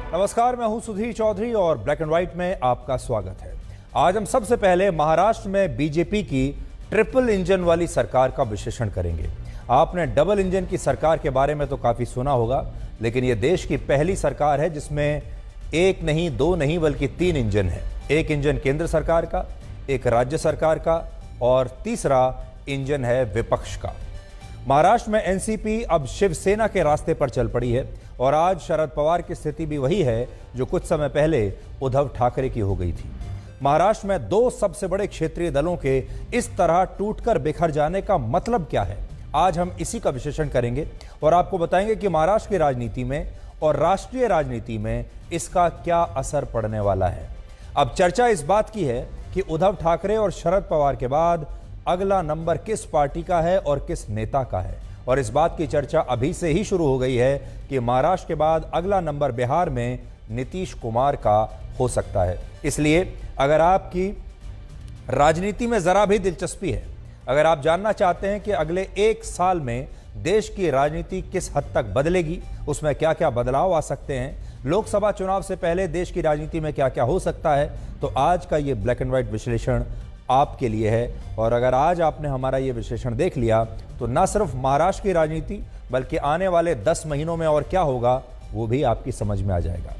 नमस्कार, मैं हूं सुधीर चौधरी और ब्लैक एंड व्हाइट में आपका स्वागत है। आज हम सबसे पहले महाराष्ट्र में बीजेपी की ट्रिपल इंजन वाली सरकार का विश्लेषण करेंगे। आपने डबल इंजन की सरकार के बारे में तो काफी सुना होगा, लेकिन यह देश की पहली सरकार है जिसमें एक नहीं, दो नहीं, बल्कि 3 इंजन है। एक इंजन केंद्र सरकार का, एक राज्य सरकार का और तीसरा इंजन है विपक्ष का। महाराष्ट्र में एनसीपी अब शिवसेना के रास्ते पर चल पड़ी है और आज शरद पवार की स्थिति भी वही है जो कुछ समय पहले उद्धव ठाकरे की हो गई थी। महाराष्ट्र में 2 सबसे बड़े क्षेत्रीय दलों के इस तरह टूटकर बिखर जाने का मतलब क्या है, आज हम इसी का विश्लेषण करेंगे और आपको बताएंगे कि महाराष्ट्र की राजनीति में और राष्ट्रीय राजनीति में इसका क्या असर पड़ने वाला है। अब चर्चा इस बात की है कि उद्धव ठाकरे और शरद पवार के बाद अगला नंबर किस पार्टी का है और किस नेता का है, और इस बात की चर्चा अभी से ही शुरू हो गई है कि महाराष्ट्र के बाद अगला नंबर बिहार में नीतीश कुमार का हो सकता है। इसलिए अगर आपकी राजनीति में जरा भी दिलचस्पी है, अगर आप जानना चाहते हैं कि अगले 1 साल में देश की राजनीति किस हद तक बदलेगी, उसमें क्या क्या बदलाव आ सकते हैं, लोकसभा चुनाव से पहले देश की राजनीति में क्या क्या हो सकता है, तो आज का ये ब्लैक एंड व्हाइट विश्लेषण आपके लिए है। और अगर आज आपने हमारा ये विश्लेषण देख लिया तो न सिर्फ महाराष्ट्र की राजनीति बल्कि आने वाले 10 महीनों में और क्या होगा वो भी आपकी समझ में आ जाएगा।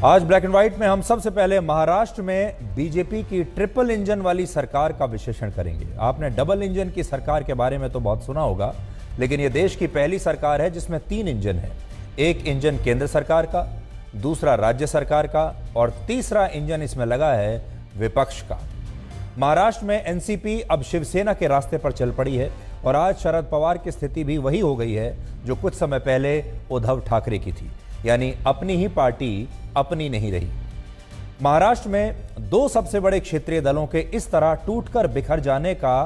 आज ब्लैक एंड व्हाइट में हम सबसे पहले महाराष्ट्र में बीजेपी की ट्रिपल इंजन वाली सरकार का विश्लेषण करेंगे। आपने डबल इंजन की सरकार के बारे में तो बहुत सुना होगा, लेकिन यह देश की पहली सरकार है जिसमें 3 इंजन है। एक इंजन केंद्र सरकार का, दूसरा राज्य सरकार का और तीसरा इंजन इसमें लगा है विपक्ष का। महाराष्ट्र में एनसीपी अब शिवसेना के रास्ते पर चल पड़ी है और आज शरद पवार की स्थिति भी वही हो गई है जो कुछ समय पहले उद्धव ठाकरे की थी, यानी अपनी ही पार्टी अपनी नहीं रही। महाराष्ट्र में 2 सबसे बड़े क्षेत्रीय दलों के इस तरह टूटकर बिखर जाने का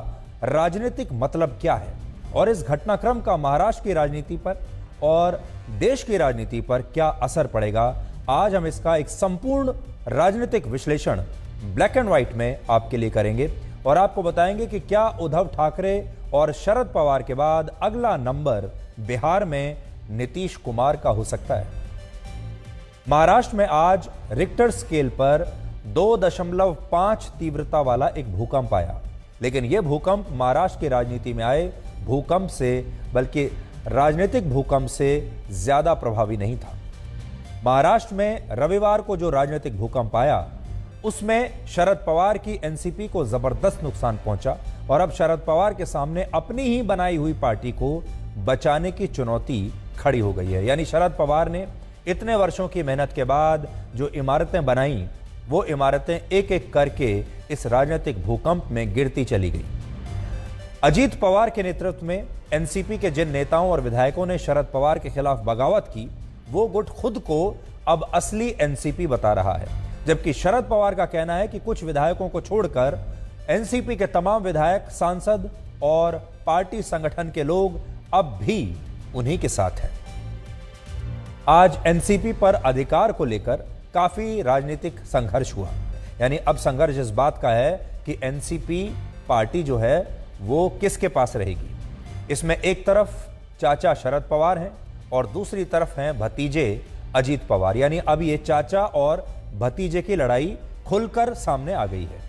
राजनीतिक मतलब क्या है और इस घटनाक्रम का महाराष्ट्र की राजनीति पर और देश की राजनीति पर क्या असर पड़ेगा, आज हम इसका एक संपूर्ण राजनीतिक विश्लेषण ब्लैक एंड व्हाइट में आपके लिए करेंगे और आपको बताएंगे कि क्या उद्धव ठाकरे और शरद पवार के बाद अगला नंबर बिहार में नीतीश कुमार का हो सकता है। महाराष्ट्र में आज रिक्टर स्केल पर 2.5 तीव्रता वाला एक भूकंप आया, लेकिन यह भूकंप महाराष्ट्र की राजनीति में आए भूकंप से बल्कि राजनीतिक भूकंप से ज्यादा प्रभावी नहीं था। महाराष्ट्र में रविवार को जो राजनीतिक भूकंप आया उसमें शरद पवार की एनसीपी को जबरदस्त नुकसान पहुंचा और अब शरद पवार के सामने अपनी ही बनाई हुई पार्टी को बचाने की चुनौती खड़ी हो गई है। यानी शरद पवार ने इतने वर्षों की मेहनत के बाद जो इमारतें बनाई वो इमारतें एक एक करके इस राजनीतिक भूकंप में गिरती चली गई। अजीत पवार के नेतृत्व में एनसीपी के जिन नेताओं और विधायकों ने शरद पवार के खिलाफ बगावत की, वो गुट खुद को अब असली एनसीपी बता रहा है, जबकि शरद पवार का कहना है कि कुछ विधायकों को छोड़कर एनसीपी के तमाम विधायक, सांसद और पार्टी संगठन के लोग अब भी उन्हीं के साथ हैं। आज एनसीपी पर अधिकार को लेकर काफी राजनीतिक संघर्ष हुआ, यानी अब संघर्ष इस बात का है कि एनसीपी पार्टी जो है वो किसके पास रहेगी। इसमें एक तरफ चाचा शरद पवार हैं और दूसरी तरफ हैं भतीजे अजीत पवार, यानी अब ये चाचा और भतीजे की लड़ाई खुलकर सामने आ गई है।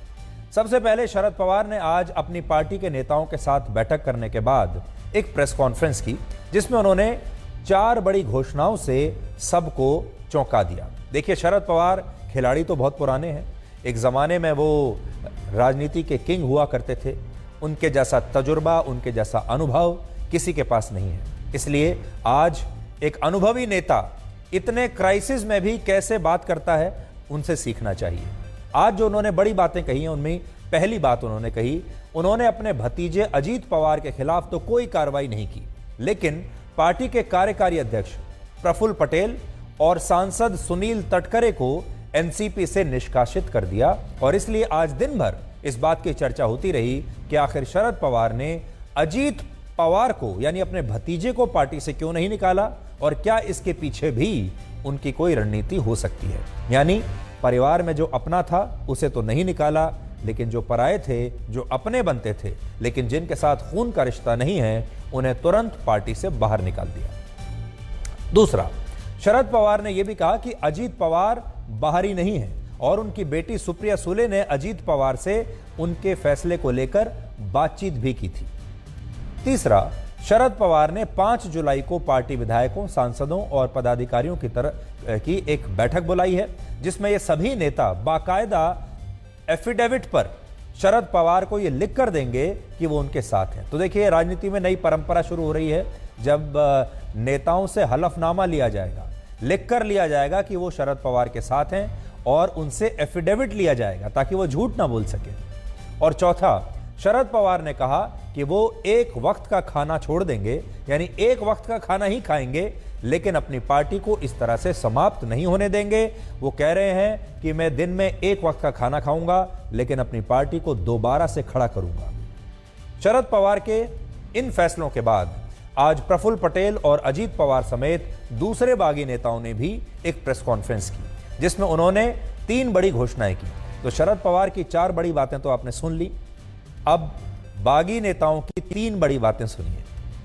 सबसे पहले शरद पवार ने आज अपनी पार्टी के नेताओं के साथ बैठक करने के बाद एक प्रेस कॉन्फ्रेंस की जिसमें उन्होंने 4 बड़ी घोषणाओं से सबको चौंका दिया। देखिए, शरद पवार खिलाड़ी तो बहुत पुराने हैं, एक जमाने में वो राजनीति के किंग हुआ करते थे, उनके जैसा तजुर्बा, उनके जैसा अनुभव किसी के पास नहीं है। इसलिए आज एक अनुभवी नेता इतने क्राइसिस में भी कैसे बात करता है, उनसे सीखना चाहिए। आज जो उन्होंने बड़ी बातें कही हैं, उनमें पहली बात उन्होंने कही, उन्होंने अपने भतीजे अजीत पवार के खिलाफ तो कोई कार्रवाई नहीं की, लेकिन पार्टी के कार्यकारी अध्यक्ष प्रफुल्ल पटेल और सांसद सुनील तटकरे को एनसीपी से निष्कासित कर दिया। और इसलिए आज दिन भर इस बात की चर्चा होती रही कि आखिर शरद पवार ने अजीत पवार को यानी अपने भतीजे को पार्टी से क्यों नहीं निकाला और क्या इसके पीछे भी उनकी कोई रणनीति हो सकती है। यानी परिवार में जो अपना था उसे तो नहीं निकाला, लेकिन जो पराये थे, जो अपने बनते थे लेकिन जिनके साथ खून का रिश्ता नहीं है, उन्हें तुरंत पार्टी से बाहर निकाल दिया। दूसरा, शरद पवार ने यह भी कहा कि अजीत पवार बाहरी नहीं है और उनकी बेटी सुप्रिया सुले ने अजीत पवार से उनके फैसले को लेकर बातचीत भी की थी। तीसरा, शरद पवार ने 5 जुलाई को पार्टी विधायकों, सांसदों और पदाधिकारियों की एक बैठक बुलाई है, जिसमें ये सभी नेता बाकायदा एफिडेविट पर शरद पवार को ये लिख कर देंगे कि वो उनके साथ हैं। तो देखिए, राजनीति में नई परंपरा शुरू हो रही है, जब नेताओं से हलफनामा लिया जाएगा, लिख कर लिया जाएगा कि वो शरद पवार के साथ हैं और उनसे एफिडेविट लिया जाएगा ताकि वो झूठ ना बोल सके। और चौथा, शरद पवार ने कहा कि वो एक वक्त का खाना छोड़ देंगे, यानी एक वक्त का खाना ही खाएंगे, लेकिन अपनी पार्टी को इस तरह से समाप्त नहीं होने देंगे। वो कह रहे हैं कि मैं दिन में एक वक्त का खाना खाऊंगा, लेकिन अपनी पार्टी को दोबारा से खड़ा करूंगा। शरद पवार के इन फैसलों के बाद आज प्रफुल्ल पटेल और अजीत पवार समेत दूसरे बागी नेताओं ने भी एक प्रेस कॉन्फ्रेंस की, जिसमें उन्होंने 3 बड़ी घोषणाएं की। तो शरद पवार की 4 बड़ी बातें तो आपने सुन ली, अब बागी नेताओं की 3 बड़ी बातें सुनिए।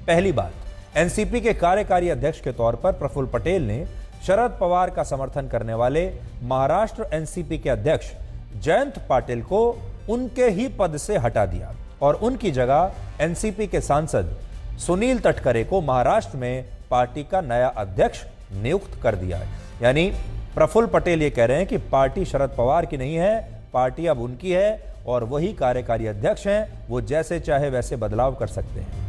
पहली बात, एनसीपी के कार्यकारी अध्यक्ष के तौर पर प्रफुल्ल पटेल ने शरद पवार का समर्थन करने वाले महाराष्ट्र एनसीपी के अध्यक्ष जयंत पाटिल को उनके ही पद से हटा दिया और उनकी जगह एनसीपी के सांसद सुनील तटकरे को महाराष्ट्र में पार्टी का नया अध्यक्ष नियुक्त कर दिया है। यानी प्रफुल्ल पटेल ये कह रहे हैं कि पार्टी शरद पवार की नहीं है, पार्टी अब उनकी है और वही कार्यकारी अध्यक्ष हैं, वो जैसे चाहे वैसे बदलाव कर सकते हैं।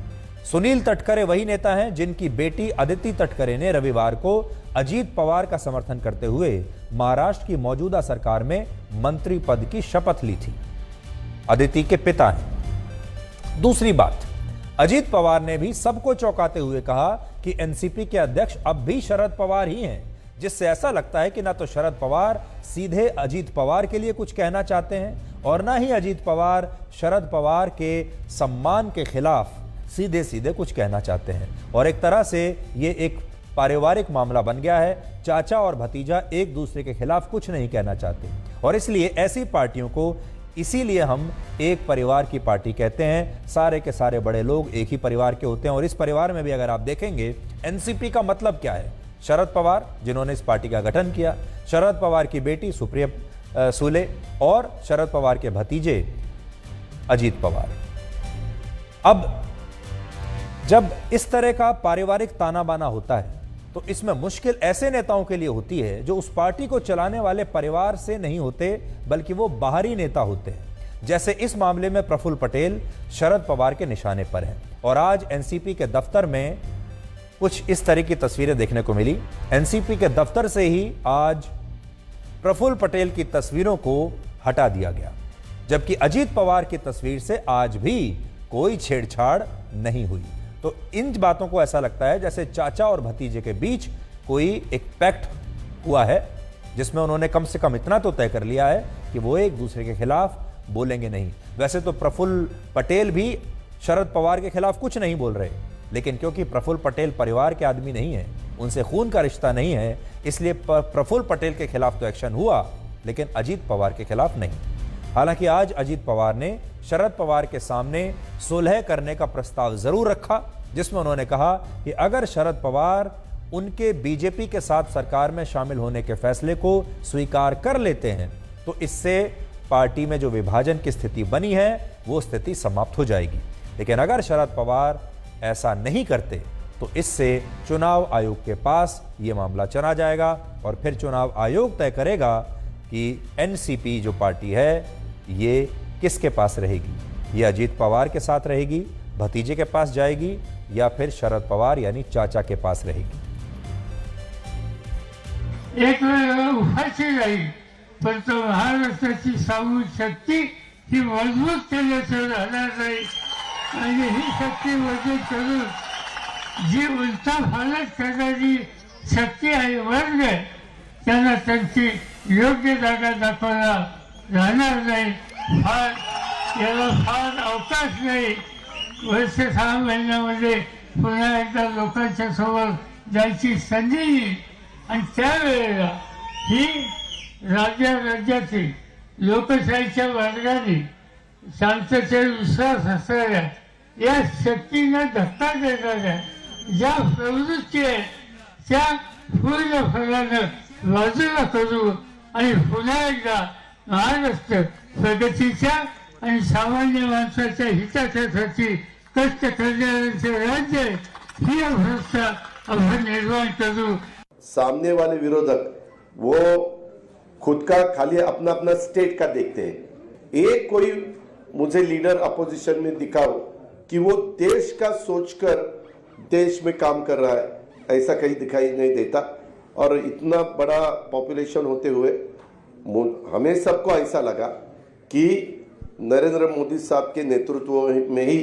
सुनील तटकरे वही नेता हैं जिनकी बेटी अदिति तटकरे ने रविवार को अजीत पवार का समर्थन करते हुए महाराष्ट्र की मौजूदा सरकार में मंत्री पद की शपथ ली थी। अदिति के पिता हैं। दूसरी बात, अजीत पवार ने भी सबको चौंकाते हुए कहा कि एनसीपी के अध्यक्ष अब भी शरद पवार ही हैं, जिससे ऐसा लगता है कि ना तो शरद पवार सीधे अजीत पवार के लिए कुछ कहना चाहते हैं और ना ही अजीत पवार शरद पवार के सम्मान के खिलाफ सीधे सीधे कुछ कहना चाहते हैं। और एक तरह से ये एक पारिवारिक मामला बन गया है, चाचा और भतीजा एक दूसरे के खिलाफ कुछ नहीं कहना चाहते और इसलिए ऐसी पार्टियों को इसीलिए हम एक परिवार की पार्टी कहते हैं। सारे के सारे बड़े लोग एक ही परिवार के होते हैं और इस परिवार में भी अगर आप देखेंगे एनसीपी का मतलब क्या है, शरद पवार जिन्होंने इस पार्टी का गठन किया, शरद पवार की बेटी सुप्रिया सुले और शरद पवार के भतीजे अजीत पवार। अब जब इस तरह का पारिवारिक ताना बाना होता है तो इसमें मुश्किल ऐसे नेताओं के लिए होती है जो उस पार्टी को चलाने वाले परिवार से नहीं होते बल्कि वो बाहरी नेता होते हैं। जैसे इस मामले में प्रफुल्ल पटेल शरद पवार के निशाने पर हैं और आज एनसीपी के दफ्तर में कुछ इस तरह की तस्वीरें देखने को मिली। एनसीपी के दफ्तर से ही आज प्रफुल्ल पटेल की तस्वीरों को हटा दिया गया, जबकि अजीत पवार की तस्वीर से आज भी कोई छेड़छाड़ नहीं हुई। तो इन बातों को ऐसा लगता है जैसे चाचा और भतीजे के बीच कोई एक पैक्ट हुआ है, जिसमें उन्होंने कम से कम इतना तो तय कर लिया है कि वो एक दूसरे के खिलाफ बोलेंगे नहीं। वैसे तो प्रफुल्ल पटेल भी शरद पवार के खिलाफ कुछ नहीं बोल रहे, लेकिन क्योंकि प्रफुल्ल पटेल परिवार के आदमी नहीं है, उनसे खून का रिश्ता नहीं है, इसलिए प्रफुल्ल पटेल के खिलाफ तो एक्शन हुआ लेकिन अजीत पवार के खिलाफ नहीं। हालांकि आज अजीत पवार ने शरद पवार के सामने सुलह करने का प्रस्ताव जरूर रखा, जिसमें उन्होंने कहा कि अगर शरद पवार उनके बीजेपी के साथ सरकार में शामिल होने के फैसले को स्वीकार कर लेते हैं तो इससे पार्टी में जो विभाजन की स्थिति बनी है वो स्थिति समाप्त हो जाएगी। लेकिन अगर शरद पवार ऐसा नहीं करते तो इससे चुनाव आयोग के पास ये मामला चला जाएगा और फिर चुनाव आयोग तय करेगा कि एनसीपी जो पार्टी है ये किसके पास रहेगी। ये अजीत पवार के साथ रहेगी, भतीजे के पास जाएगी या फिर शरद पवार यानी चाचा के पास रहेगी। एक वेळ उभाची राहील पण तो महाराष्ट्राची सामूहिक शक्ती ही मजबूत केल्याशिवाय राहणार नाही आणि ही शक्ती मजबूत करून जी उलटा फालत करणारी शक्ती आहे वर्ग त्यांना त्यांची योग्य जागा दाखवणार राहणार नाही। याला फार अवकाश नाही। वर्ष 6 महिन्यामध्ये पुन्हा एकदा लोकांच्या समोर जायची संधी येईल आणि त्यावेळेला ही राज्याची लोकशाहीच्या मार्गाने शांततेवर विश्वास असणाऱ्या या शक्तीने धक्का देणाऱ्या ज्या प्रवृत्ती आहेत त्या पूर्ण फळानं बाजूला करू आणि पुन्हा एकदा महाराष्ट्र प्रगतीच्या आणि सामान्य माणसाच्या हितासाठी कष्ट करणाऱ्यांचे राज्य ही अवस्था आपण निर्माण करू। सामने वाले विरोधक वो खुद का खाली अपना अपना स्टेट का देखते हैं। एक कोई मुझे लीडर अपोजिशन में दिखाओ कि वो देश का सोचकर देश में काम कर रहा है, ऐसा कहीं दिखाई नहीं देता। और इतना बड़ा पॉपुलेशन होते हुए हमें सबको ऐसा लगा कि नरेंद्र मोदी साहब के नेतृत्व में ही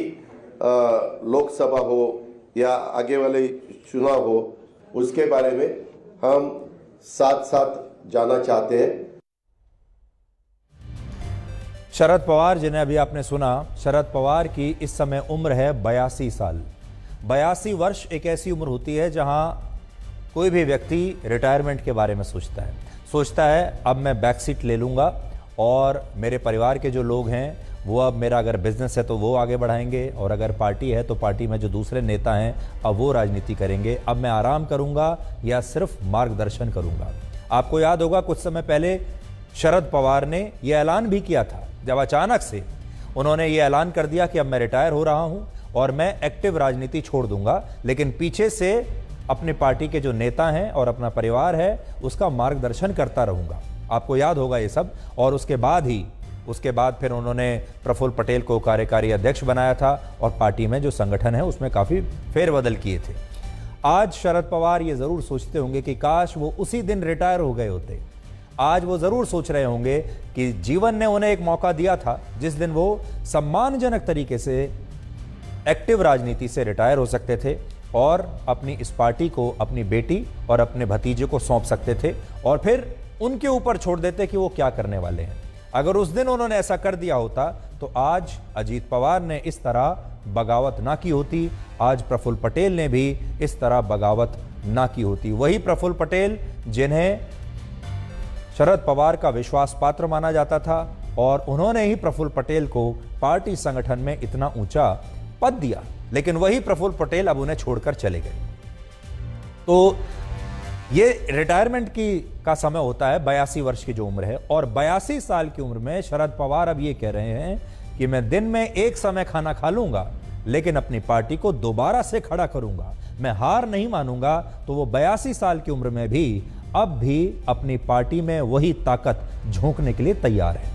लोकसभा हो या आगे वाले चुनाव हो, उसके बारे में हम साथ साथ जाना चाहते हैं। शरद पवार, जिन्हें अभी आपने सुना, शरद पवार की इस समय उम्र है 82 साल। 82 वर्ष एक ऐसी उम्र होती है जहां कोई भी व्यक्ति रिटायरमेंट के बारे में सोचता है अब मैं बैक सीट ले लूँगा और मेरे परिवार के जो लोग हैं वो, अब मेरा अगर बिजनेस है तो वो आगे बढ़ाएंगे, और अगर पार्टी है तो पार्टी में जो दूसरे नेता हैं अब वो राजनीति करेंगे। अब मैं आराम करूँगा या सिर्फ मार्गदर्शन करूँगा। आपको याद होगा कुछ समय पहले शरद पवार ने यह ऐलान भी किया था, जब अचानक से उन्होंने ये ऐलान कर दिया कि अब मैं रिटायर हो रहा हूँ और मैं एक्टिव राजनीति छोड़ दूंगा, लेकिन पीछे से अपनी पार्टी के जो नेता हैं और अपना परिवार है उसका मार्गदर्शन करता रहूंगा। आपको याद होगा ये सब। और उसके बाद फिर उन्होंने प्रफुल्ल पटेल को कार्यकारी अध्यक्ष बनाया था और पार्टी में जो संगठन है उसमें काफ़ी फेरबदल किए थे। आज शरद पवार ये ज़रूर सोचते होंगे कि काश वो उसी दिन रिटायर हो गए होते। आज वो ज़रूर सोच रहे होंगे कि जीवन ने उन्हें एक मौका दिया था जिस दिन वो सम्मानजनक तरीके से एक्टिव राजनीति से रिटायर हो सकते थे और अपनी इस पार्टी को अपनी बेटी और अपने भतीजे को सौंप सकते थे और फिर उनके ऊपर छोड़ देते कि वो क्या करने वाले हैं। अगर उस दिन उन्होंने ऐसा कर दिया होता तो आज अजीत पवार ने इस तरह बगावत ना की होती, आज प्रफुल्ल पटेल ने भी इस तरह बगावत ना की होती। वही प्रफुल्ल पटेल जिन्हें शरद पवार का विश्वास पात्र माना जाता था और उन्होंने ही प्रफुल्ल पटेल को पार्टी संगठन में इतना ऊंचा पद दिया, लेकिन वही प्रफुल्ल पटेल अब उन्हें छोड़कर चले गए। तो ये रिटायरमेंट का समय होता है 82 वर्ष की जो उम्र है, और 82 साल की उम्र में शरद पवार अब ये कह रहे हैं कि मैं दिन में एक समय खाना खा लूंगा लेकिन अपनी पार्टी को दोबारा से खड़ा करूंगा, मैं हार नहीं मानूंगा। तो वो 82 साल की उम्र में भी अब भी अपनी पार्टी में वही ताकत झोंकने के लिए तैयार है।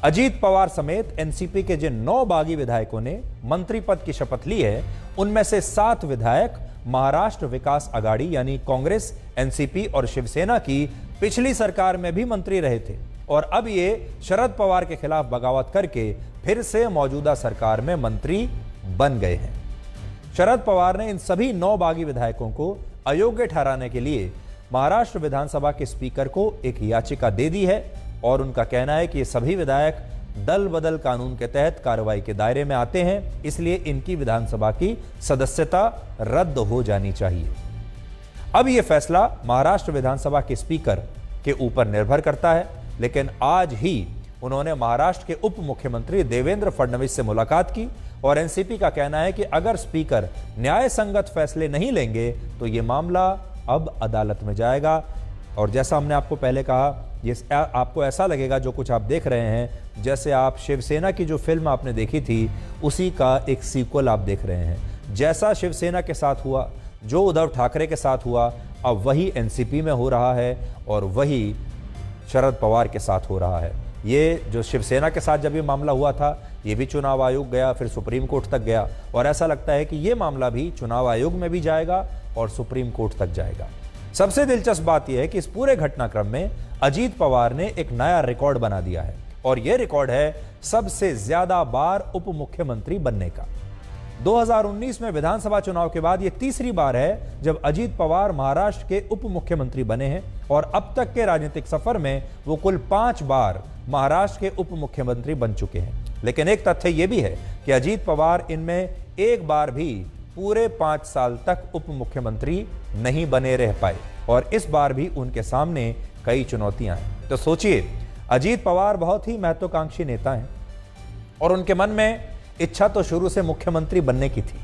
अजीत पवार समेत एनसीपी के जिन 9 बागी विधायकों ने मंत्री पद की शपथ ली है उनमें से 7 विधायक महाराष्ट्र विकास आघाड़ी यानी कांग्रेस, एनसीपी और शिवसेना की पिछली सरकार में भी मंत्री रहे थे और अब ये शरद पवार के खिलाफ बगावत करके फिर से मौजूदा सरकार में मंत्री बन गए हैं। शरद पवार ने इन सभी 9 बागी विधायकों को अयोग्य ठहराने के लिए महाराष्ट्र विधानसभा के स्पीकर को एक याचिका दे दी है और उनका कहना है कि ये सभी विधायक दल बदल कानून के तहत कार्रवाई के दायरे में आते हैं, इसलिए इनकी विधानसभा की सदस्यता रद्द हो जानी चाहिए। अब यह फैसला महाराष्ट्र विधानसभा के स्पीकर के ऊपर निर्भर करता है, लेकिन आज ही उन्होंने महाराष्ट्र के उप मुख्यमंत्री देवेंद्र फडणवीस से मुलाकात की और एनसीपी का कहना है कि अगर स्पीकर न्याय संगत फैसले नहीं लेंगे तो यह मामला अब अदालत में जाएगा। और जैसा हमने आपको पहले कहा, ये आपको ऐसा लगेगा जो कुछ आप देख रहे हैं जैसे आप शिवसेना की जो फिल्म आपने देखी थी उसी का एक सीक्वल आप देख रहे हैं। जैसा शिवसेना के साथ हुआ, जो उद्धव ठाकरे के साथ हुआ, अब वही एनसीपी में हो रहा है और वही शरद पवार के साथ हो रहा है। ये जो शिवसेना के साथ जब ये मामला हुआ था ये भी चुनाव आयोग गया, फिर सुप्रीम कोर्ट तक गया और ऐसा लगता है कि ये मामला भी चुनाव आयोग में भी जाएगा और सुप्रीम कोर्ट तक जाएगा। सबसे दिलचस्प बात यह है कि इस पूरे घटनाक्रम में अजीत पवार ने एक नया रिकॉर्ड बना दिया है और यह रिकॉर्ड है सबसे ज्यादा बार उप मुख्यमंत्री बनने का। 2019 में विधानसभा चुनाव के बाद यह तीसरी बार है जब अजीत पवार महाराष्ट्र के उप मुख्यमंत्री बने हैं और अब तक के राजनीतिक सफर में वो कुल 5 बार महाराष्ट्र के उप मुख्यमंत्री बन चुके हैं। लेकिन एक तथ्य यह भी है कि अजीत पवार इनमें एक बार भी पूरे 5 साल तक उप मुख्यमंत्री नहीं बने रह पाए और इस बार भी उनके सामने कई चुनौतियां हैं। तो सोचिए, अजीत पवार बहुत ही महत्वाकांक्षी नेता हैं और उनके मन में इच्छा तो शुरू से मुख्यमंत्री बनने की थी।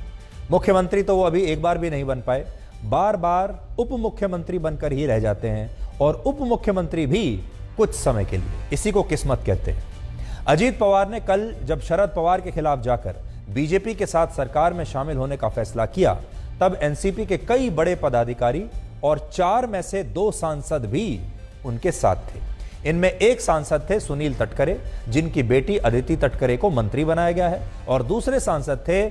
मुख्यमंत्री तो वो अभी एक बार भी नहीं बन पाए बार बार उप मुख्यमंत्री बनकर ही रह जाते हैं, और उप मुख्यमंत्री भी कुछ समय के लिए। इसी को किस्मत कहते हैं। अजीत पवार ने कल जब शरद पवार के खिलाफ जाकर बीजेपी के साथ सरकार में शामिल होने का फैसला किया, तब एनसीपी के कई बड़े पदाधिकारी और 4 में से 2 सांसद भी उनके साथ थे। इनमें एक सांसद थे सुनील तटकरे, जिनकी बेटी अदिति तटकरे को मंत्री बनाया गया है, और दूसरे सांसद थे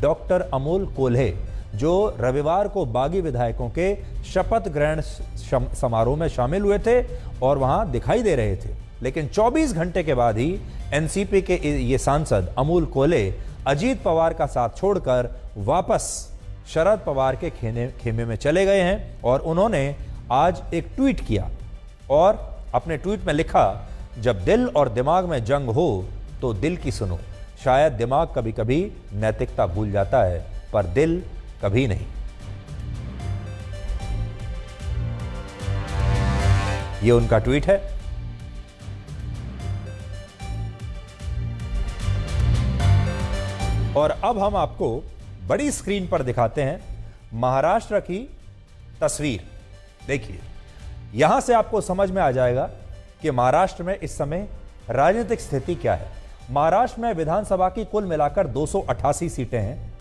डॉक्टर अमोल कोल्हे, जो रविवार को बागी विधायकों के शपथ ग्रहण समारोह में शामिल हुए थे और वहां दिखाई दे रहे थे। लेकिन 24 घंटे के बाद ही एनसीपी के ये सांसद अमोल कोल्हे अजीत पवार का साथ छोड़कर वापस शरद पवार के खेमे में चले गए हैं। और उन्होंने आज एक ट्वीट किया और अपने ट्वीट में लिखा, जब दिल और दिमाग में जंग हो तो दिल की सुनो। शायद दिमाग कभी कभी नैतिकता भूल जाता है, पर दिल कभी नहीं। ये उनका ट्वीट है। और अब हम आपको बड़ी स्क्रीन पर दिखाते हैं महाराष्ट्र की तस्वीर। देखिए, यहां से आपको समझ में आ जाएगा कि महाराष्ट्र में इस समय राजनीतिक स्थिति क्या है। महाराष्ट्र में विधानसभा की कुल मिलाकर 288 सीटें हैं,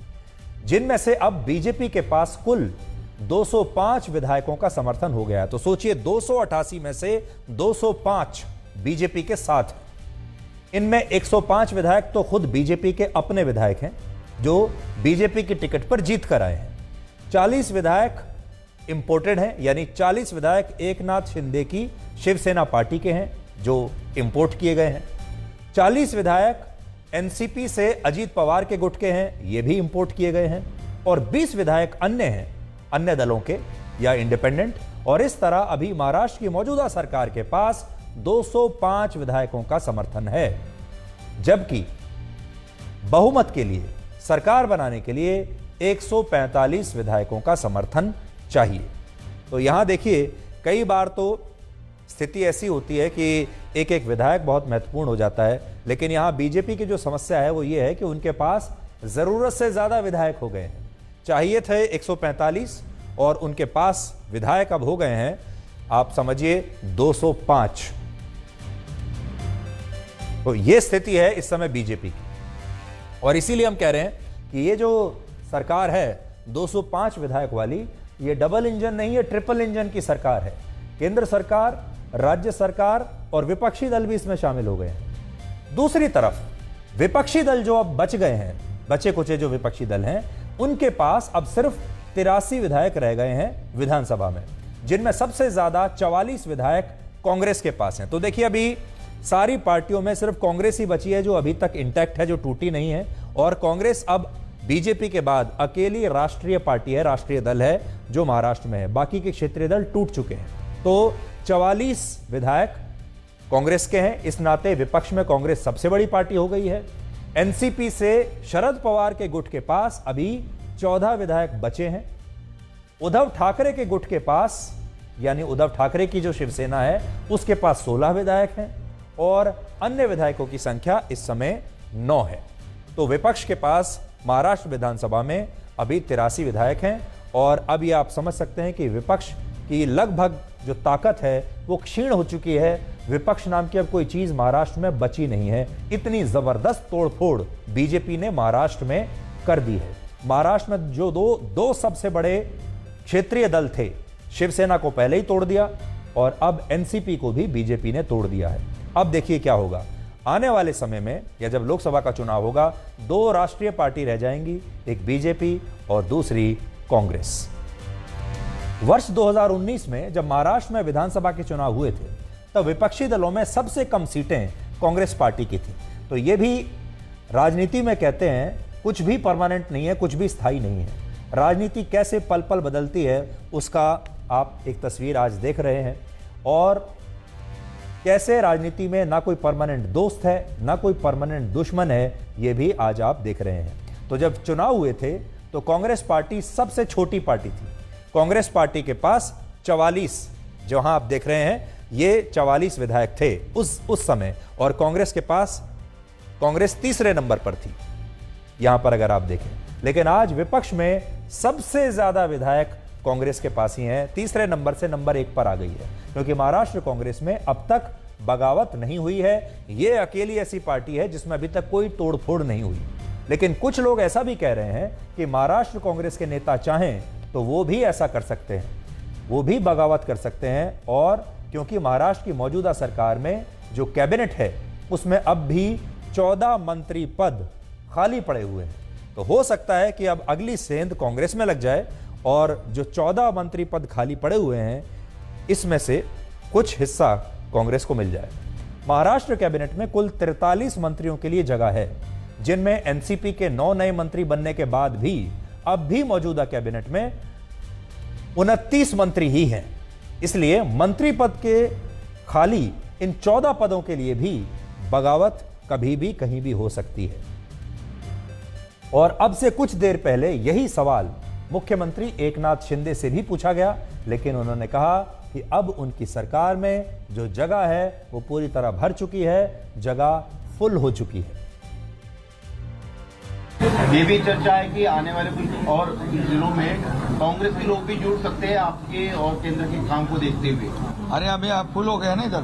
जिनमें से अब बीजेपी के पास कुल 205 विधायकों का समर्थन हो गया है। तो सोचिए, 288 में से 205 बीजेपी के साथ हैं। इनमें 105 विधायक तो खुद बीजेपी के अपने विधायक हैं, जो बीजेपी की टिकट पर जीत कर आए हैं। 40 विधायक इंपोर्टेड हैं, यानी 40 विधायक एकनाथ शिंदे की शिवसेना पार्टी के हैं, जो इंपोर्ट किए गए हैं। 40 विधायक एनसीपी से अजीत पवार के गुट के हैं, ये भी इंपोर्ट किए गए हैं। और 20 विधायक अन्य हैं, अन्य दलों के या इंडिपेंडेंट। और इस तरह अभी महाराष्ट्र की मौजूदा सरकार के पास 205 विधायकों का समर्थन है, जबकि बहुमत के लिए, सरकार बनाने के लिए 145 विधायकों का समर्थन चाहिए। तो यहां देखिए, कई बार तो स्थिति ऐसी होती है कि एक एक विधायक बहुत महत्वपूर्ण हो जाता है, लेकिन यहां बीजेपी की जो समस्या है वो ये है कि उनके पास जरूरत से ज्यादा विधायक हो गए हैं। चाहिए थे 145 और उनके पास विधायक अब हो गए हैं, आप समझिए 205। तो ये स्थिति है इस समय बीजेपी की। और इसीलिए हम कह रहे हैं कि ये जो सरकार है 205 विधायक वाली, ये डबल इंजन नहीं है, ट्रिपल इंजन की सरकार है। केंद्र सरकार, राज्य सरकार और विपक्षी दल भी इसमें शामिल हो गए हैं। दूसरी तरफ विपक्षी दल जो अब बच गए हैं, बचे कुचे जो विपक्षी दल हैं, उनके पास अब सिर्फ 83 विधायक रह गए हैं विधानसभा में, जिनमें सबसे ज्यादा 44 विधायक कांग्रेस के पास हैं। तो देखिए, अभी सारी पार्टियों में सिर्फ कांग्रेस ही बची है जो अभी तक इंटैक्ट है, जो टूटी नहीं है। और कांग्रेस अब बीजेपी के बाद अकेली राष्ट्रीय पार्टी है, राष्ट्रीय दल है जो महाराष्ट्र में है। बाकी के क्षेत्रीय दल टूट चुके हैं। तो 44 विधायक कांग्रेस के हैं। इस नाते विपक्ष में कांग्रेस सबसे बड़ी पार्टी हो गई है। एनसीपी से शरद पवार के गुट के पास अभी 14 विधायक बचे हैं। उद्धव ठाकरे के गुट के पास, यानी उद्धव ठाकरे की जो शिवसेना है, उसके पास 16 विधायक हैं और अन्य विधायकों की संख्या इस समय 9 है। तो विपक्ष के पास महाराष्ट्र विधानसभा में अभी 83 विधायक हैं। और अब ये आप समझ सकते हैं कि विपक्ष की लगभग जो ताकत है वो क्षीण हो चुकी है। विपक्ष नाम की अब कोई चीज महाराष्ट्र में बची नहीं है। इतनी जबरदस्त तोड़फोड़ बीजेपी ने महाराष्ट्र में कर दी है। महाराष्ट्र में जो दो सबसे बड़े क्षेत्रीय दल थे, शिवसेना को पहले ही तोड़ दिया और अब एनसीपी को भी बीजेपी ने तोड़ दिया है। अब देखिए क्या होगा आने वाले समय में, या जब लोकसभा का चुनाव होगा, 2 राष्ट्रीय पार्टी रह जाएंगी, एक बीजेपी और दूसरी कांग्रेस। वर्ष 2019 में जब महाराष्ट्र में विधानसभा के चुनाव हुए थे, तब विपक्षी दलों में सबसे कम सीटें कांग्रेस पार्टी की थी। तो ये भी राजनीति में कहते हैं, कुछ भी परमानेंट नहीं है, कुछ भी स्थायी नहीं है। राजनीति कैसे पल पल बदलती है उसका आप एक तस्वीर आज देख रहे हैं। और कैसे राजनीति में ना कोई परमानेंट दोस्त है, ना कोई परमानेंट दुश्मन है, ये भी आज आप देख रहे हैं। तो जब चुनाव हुए थे तो कांग्रेस पार्टी सबसे छोटी पार्टी थी। कांग्रेस पार्टी के पास 44, जहां आप देख रहे हैं, ये 44 विधायक थे उस समय। और कांग्रेस तीसरे नंबर पर थी यहां पर अगर आप देखें। लेकिन आज विपक्ष में सबसे ज्यादा विधायक कांग्रेस के पास ही है, तीसरे नंबर से नंबर 1 पर आ गई है, क्योंकि महाराष्ट्र कांग्रेस में अब तक बगावत नहीं हुई है। यह अकेली ऐसी पार्टी है जिसमें अभी तक कोई तोड़फोड़ नहीं हुई। लेकिन कुछ लोग ऐसा भी कह रहे हैं कि महाराष्ट्र कांग्रेस के नेता चाहें तो वो भी ऐसा कर सकते हैं, वो भी बगावत कर सकते हैं। और क्योंकि महाराष्ट्र की मौजूदा सरकार में जो कैबिनेट है उसमें अब भी 14 मंत्री पद खाली पड़े हुए हैं, तो हो सकता है कि अब अगली सेंध कांग्रेस में लग जाए और जो 14 मंत्री पद खाली पड़े हुए हैं इसमें से कुछ हिस्सा कांग्रेस को मिल जाए। महाराष्ट्र कैबिनेट में कुल 43 मंत्रियों के लिए जगह है, जिनमें एनसीपी के 9 नए मंत्री बनने के बाद भी अब भी मौजूदा कैबिनेट में 29 मंत्री ही हैं। इसलिए मंत्री पद के खाली इन 14 पदों के लिए भी बगावत कभी भी कहीं भी हो सकती है। और अब से कुछ देर पहले यही सवाल मुख्यमंत्री एकनाथ शिंदे से भी पूछा गया, लेकिन उन्होंने कहा कि अब उनकी सरकार में जो जगह है वो पूरी तरह भर चुकी है, जगह फुल हो चुकी है। ये भी चर्चा है कि आने वाले कुछ और जिलों में कांग्रेस के लोग भी जुड़ सकते हैं आपके और केंद्र के काम को देखते हुए। अरे अभी आप फुल हो गए ना इधर।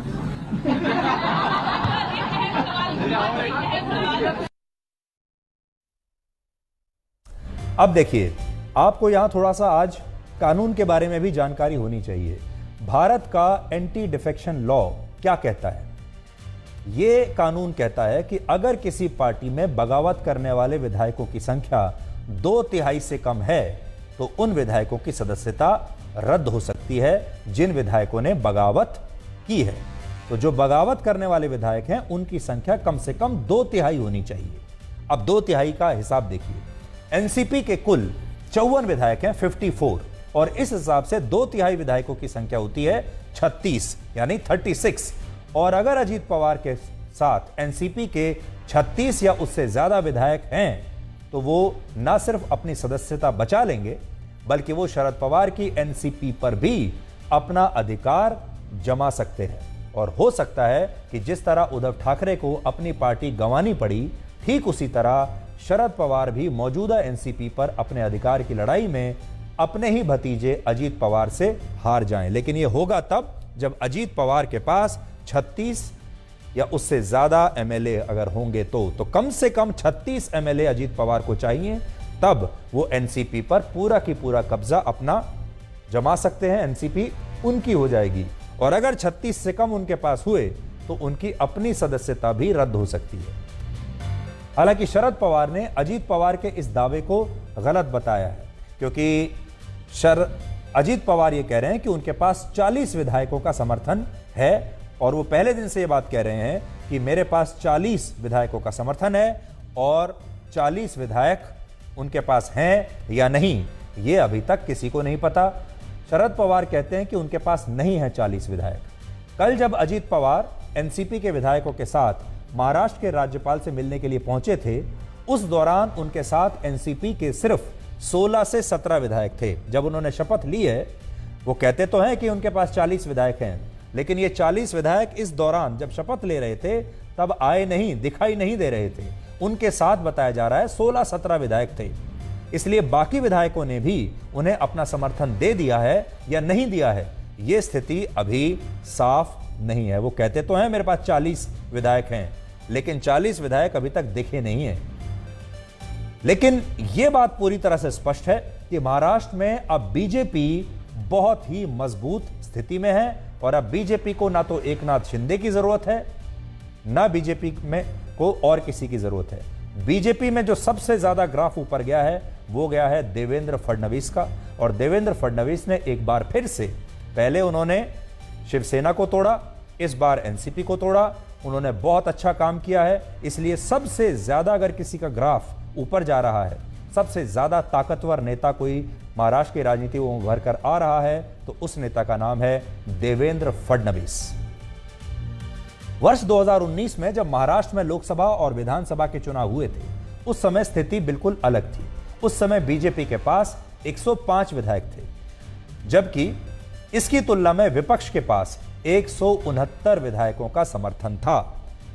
अब देखिए, आपको यहां थोड़ा सा आज कानून के बारे में भी जानकारी होनी चाहिए। भारत का एंटी डिफेक्शन लॉ क्या कहता है? यह कानून कहता है कि अगर किसी पार्टी में बगावत करने वाले विधायकों की संख्या 2/3 से कम है तो उन विधायकों की सदस्यता रद्द हो सकती है जिन विधायकों ने बगावत की है। तो जो बगावत करने वाले विधायक हैं उनकी संख्या कम से कम 2/3 होनी चाहिए। अब 2/3 का हिसाब देखिए, एनसीपी के कुल 54 विधायक हैं, 54, और इस हिसाब से 2/3 विधायकों की संख्या होती है 36 यानी 36। और अगर अजीत पवार के साथ एनसीपी के 36 या उससे ज्यादा विधायक हैं तो वो न सिर्फ अपनी सदस्यता बचा लेंगे बल्कि वो शरद पवार की एनसीपी पर भी अपना अधिकार जमा सकते हैं। और हो सकता है कि जिस तरह उद्धव ठाकरे को अपनी पार्टी गंवानी पड़ी, ठीक उसी तरह शरद पवार भी मौजूदा एनसीपी पर अपने अधिकार की लड़ाई में अपने ही भतीजे अजीत पवार से हार जाएं। लेकिन यह होगा तब जब अजीत पवार के पास 36 या उससे ज्यादा एमएलए अगर होंगे तो कम से कम 36 एमएलए अजीत पवार को चाहिए, तब वो एनसीपी पर पूरा की पूरा कब्जा अपना जमा सकते हैं, एनसीपी उनकी हो जाएगी। और अगर 36 से कम उनके पास हुए तो उनकी अपनी सदस्यता भी रद्द हो सकती है। हालांकि शरद पवार ने अजीत पवार के इस दावे को गलत बताया है, क्योंकि अजीत पवार ये कह रहे हैं कि उनके पास 40 विधायकों का समर्थन है, और वो पहले दिन से ये बात कह रहे हैं कि मेरे पास 40 विधायकों का समर्थन है और 40 विधायक उनके पास हैं या नहीं ये अभी तक किसी को नहीं पता। शरद पवार कहते हैं कि उनके पास नहीं है 40 विधायक। कल जब अजीत पवार एनसीपी के विधायकों के साथ महाराष्ट्र के राज्यपाल से मिलने के लिए पहुंचे थे, उस दौरान उनके साथ एनसीपी के सिर्फ 16 से 17 विधायक थे। जब उन्होंने शपथ ली है, वो कहते तो हैं कि उनके पास 40 विधायक हैं, लेकिन ये 40 विधायक इस दौरान जब शपथ ले रहे थे तब आए नहीं, दिखाई नहीं दे रहे थे। उनके साथ बताया जा रहा है 16-17 विधायक थे। इसलिए बाकी विधायकों ने भी उन्हें अपना समर्थन दे दिया है या नहीं दिया है, ये स्थिति अभी साफ नहीं है। वो कहते तो हैं मेरे पास 40 विधायक हैं, लेकिन 40 विधायक अभी तक दिखे नहीं है। लेकिन यह बात पूरी तरह से स्पष्ट है कि महाराष्ट्र में अब बीजेपी बहुत ही मजबूत स्थिति में है, और अब बीजेपी को ना तो एकनाथ शिंदे की जरूरत है, ना बीजेपी में को और किसी की जरूरत है। बीजेपी में जो सबसे ज्यादा ग्राफ ऊपर गया है वो गया है देवेंद्र फडणवीस का, और देवेंद्र फडणवीस ने एक बार फिर से, पहले उन्होंने शिवसेना को तोड़ा, इस बार एनसीपी को तोड़ा। उन्होंने बहुत अच्छा काम किया है, इसलिए सबसे ज्यादा अगर किसी का ग्राफ ऊपर जा रहा है, सबसे ज्यादा ताकतवर नेता कोई महाराष्ट्र की राजनीति में उभर कर आ रहा है तो उस नेता का नाम है देवेंद्र फडणवीस। वर्ष 2019 में जब महाराष्ट्र में लोकसभा और विधानसभा के चुनाव हुए थे, उस समय स्थिति बिल्कुल अलग थी। उस समय बीजेपी के पास 105 विधायक थे, जबकि इसकी तुलना में विपक्ष के पास 169 विधायकों का समर्थन था।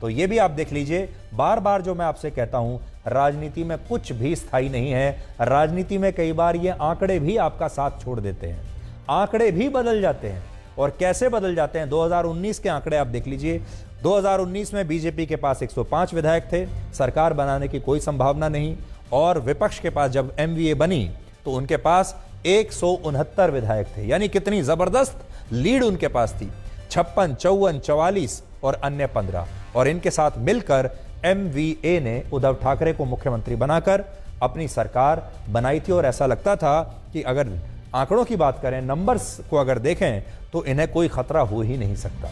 तो यह भी आप देख लीजिए, बार बार जो मैं आपसे कहता हूं राजनीति में कुछ भी स्थायी नहीं है। राजनीति में कई बार ये आंकड़े भी आपका साथ छोड़ देते हैं, आंकड़े भी बदल जाते हैं। और कैसे बदल जाते हैं? 2019 के आंकड़े आप देख लीजिए। 2019 में बीजेपी के पास 105 विधायक थे, सरकार बनाने की कोई संभावना नहीं। और विपक्ष के पास जब एमवीए बनी तो उनके पास 169 विधायक थे, यानी कितनी जबरदस्त लीड उनके पास थी। 56, 54, 44 और अन्य 15। और इनके साथ मिलकर एमवीए ने उद्धव ठाकरे को मुख्यमंत्री बनाकर अपनी सरकार बनाई थी। और ऐसा लगता था कि अगर आंकड़ों की बात करें, नंबर्स को अगर देखें, तो इन्हें कोई खतरा हो ही नहीं सकता।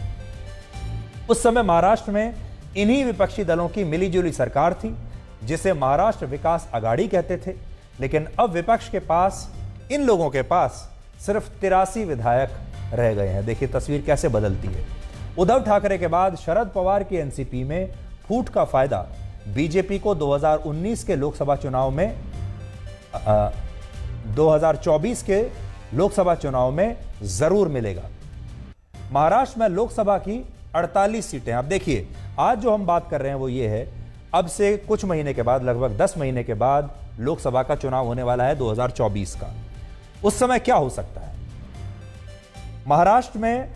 उस समय महाराष्ट्र में इन्हीं विपक्षी दलों की मिलीजुली सरकार थी, जिसे महाराष्ट्र विकास अघाड़ी कहते थे। लेकिन अब विपक्ष के पास, इन लोगों के पास सिर्फ 83 विधायक रह गए हैं। देखिए तस्वीर कैसे बदलती है। उद्धव ठाकरे के बाद शरद पवार की एनसीपी में फूट का फायदा बीजेपी को 2019 के लोकसभा चुनाव में 2024 के लोकसभा चुनाव में जरूर मिलेगा। महाराष्ट्र में लोकसभा की 48 सीटें। अब देखिए, आज जो हम बात कर रहे हैं वो ये है, अब से कुछ महीने के बाद, लगभग 10 महीने के बाद लोकसभा का चुनाव होने वाला है 2024 का। उस समय क्या हो सकता है? महाराष्ट्र में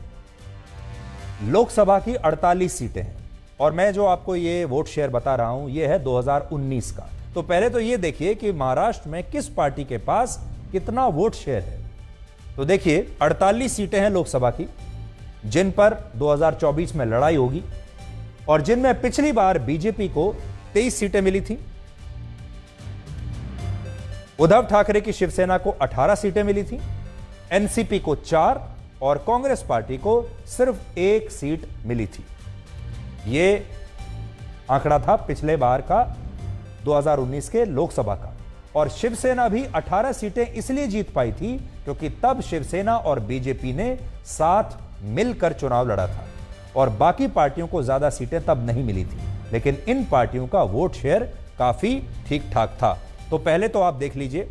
लोकसभा की 48 सीटें हैं और मैं जो आपको ये वोट शेयर बता रहा हूं ये है 2019 का। तो पहले तो ये देखिए कि महाराष्ट्र में किस पार्टी के पास कितना वोट शेयर है। तो देखिए 48 सीटें हैं लोकसभा की, जिन पर 2024 में लड़ाई होगी और जिनमें पिछली बार बीजेपी को 23 सीटें मिली थी, उद्धव ठाकरे की शिवसेना को 18 सीटें मिली थी, एनसीपी को 4 और कांग्रेस पार्टी को सिर्फ 1 सीट मिली थी। यह आंकड़ा था पिछले बार का 2019 के लोकसभा का। और शिवसेना भी 18 सीटें इसलिए जीत पाई थी क्योंकि तब शिवसेना और बीजेपी ने साथ मिलकर चुनाव लड़ा था और बाकी पार्टियों को ज्यादा सीटें तब नहीं मिली थी। लेकिन इन पार्टियों का वोट शेयर काफी ठीक ठाक था। तो पहले तो आप देख लीजिए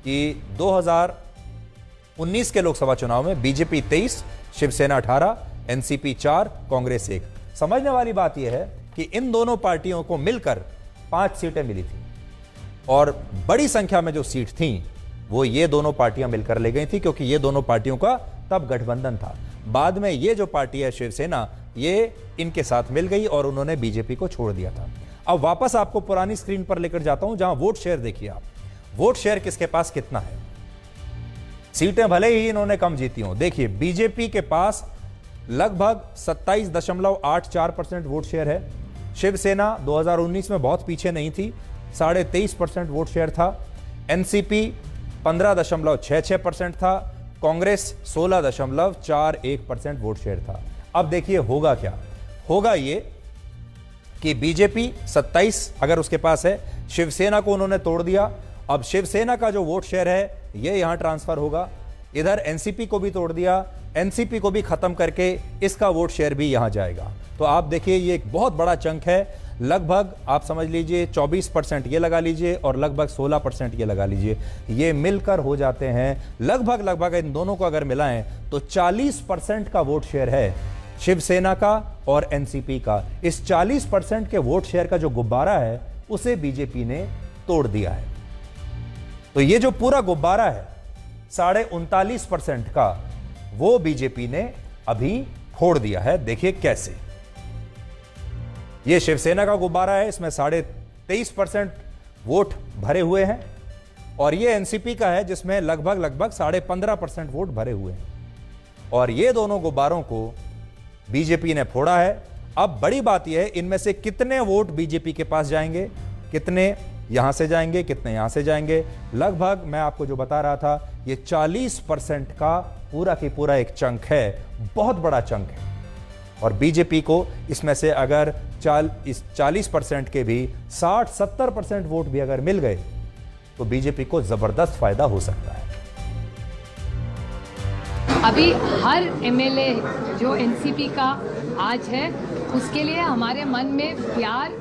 कि 2019 के लोकसभा चुनाव में बीजेपी 23, शिवसेना 18, एनसीपी 4, कांग्रेस 1। समझने वाली बात यह है कि इन दोनों पार्टियों को मिलकर 5 सीटें मिली थी और बड़ी संख्या में जो सीट थी वो ये दोनों पार्टियां मिलकर ले गई थी क्योंकि ये दोनों पार्टियों का तब गठबंधन था। बाद में ये जो पार्टी है शिवसेना, ये इनके साथ मिल गई और उन्होंने बीजेपी को छोड़ दिया था। अब वापस आपको पुरानी स्क्रीन पर लेकर जाता हूं जहां वोट शेयर देखिए आप। वोट शेयर किसके पास कितना है? सीटें भले ही इन्होंने कम जीती हों, देखिए बीजेपी के पास लगभग 27.84% वोट शेयर है। शिवसेना 2019 में बहुत पीछे नहीं थी, 23.5% वोट शेयर था। एनसीपी 15.66% था। कांग्रेस 16.41% वोट शेयर था। अब देखिए होगा क्या? होगा ये कि बीजेपी 27 अगर उसके पास है, शिवसेना को उन्होंने तोड़ दिया। अब शिवसेना का जो वोट शेयर है ये यहां ट्रांसफर होगा। इधर एनसीपी को भी तोड़ दिया, एनसीपी को भी खत्म करके इसका वोट शेयर भी यहां जाएगा। तो आप देखिए ये एक बहुत बड़ा चंक है। लगभग आप समझ लीजिए 24% ये लगा लीजिए और लगभग 16% ये लगा लीजिए, ये मिलकर हो जाते हैं लगभग इन दोनों को अगर मिलाएं तो 40% का वोट शेयर है शिवसेना का और एनसीपी का। इस 40% के वोट शेयर का जो गुब्बारा है उसे बीजेपी ने तोड़ दिया है। तो ये जो पूरा गुब्बारा है 39.5% का, वो बीजेपी ने अभी फोड़ दिया है। देखिए कैसे, ये शिवसेना का गुब्बारा है, इसमें 23.5% वोट भरे हुए हैं और ये एनसीपी का है जिसमें लगभग 15.5% वोट भरे हुए हैं। और ये दोनों गुब्बारों को बीजेपी ने फोड़ा है। अब बड़ी बात यह है इनमें से कितने वोट बीजेपी के पास जाएंगे, कितने यहां से जाएंगे, कितने यहां से जाएंगे। लगभग मैं आपको जो बता रहा था ये 40% का पूरा की पूरा एक चंक है, बहुत बड़ा चंक है। और बीजेपी को इसमें से अगर इस 40% के भी 60-70% वोट भी अगर मिल गए तो बीजेपी को जबरदस्त फायदा हो सकता है। अभी हर एमएलए जो एनसीपी का आज है उसके लिए हमारे मन में प्यार